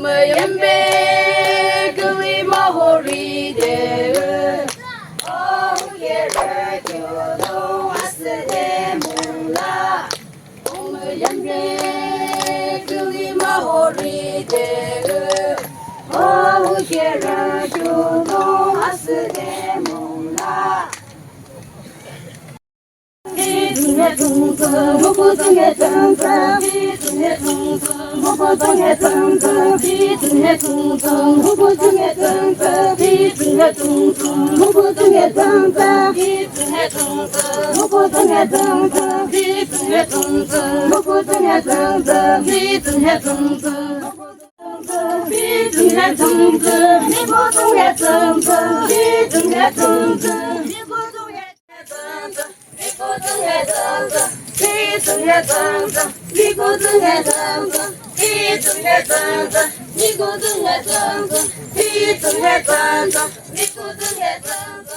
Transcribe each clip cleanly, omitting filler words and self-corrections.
연배 그위 마호리데 어우예를 교동 아스데 몰라 연배 그위 마호리데 어우예를 교동 아스데 몰라 비둥에 둥둥 무구둥에 둥둥 비둥에 둥둥 무구둥에 둥둥 비둥에 둥둥 무구둥에 둥둥 비둥에 둥둥 무구둥에 둥둥 비둥에 둥둥 무구둥에 둥둥 비둥에 둥둥 무구둥에 둥둥 비둥에 둥둥 비둥에 둥둥 미구둥에 둥둥 비둥에 둥둥 미구둥에 둥둥 미구둥에 둥둥 비둥에 둥둥 미구둥에 둥둥 비둥에 둥둥 미구둥에 둥둥 비둥에 둥둥 미구둥에 둥둥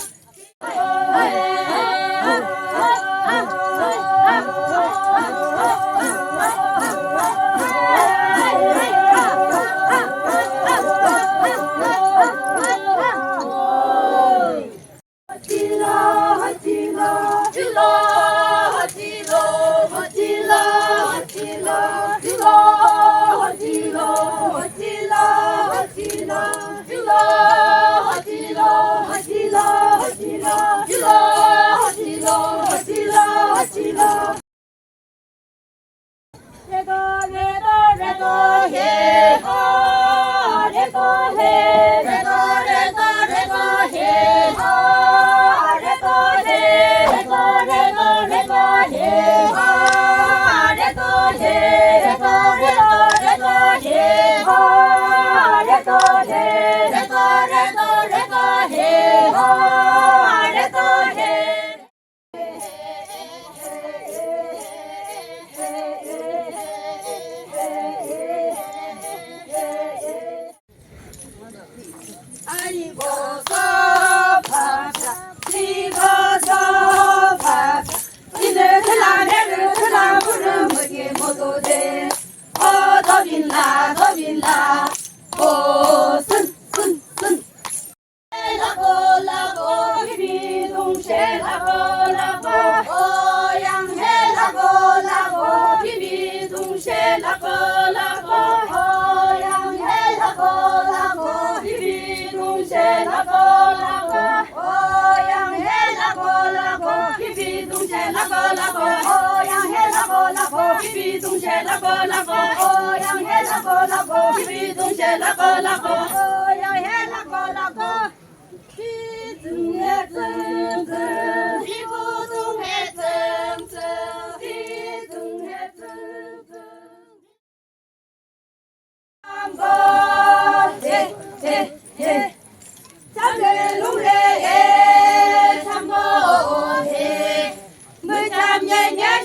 물잠 열렬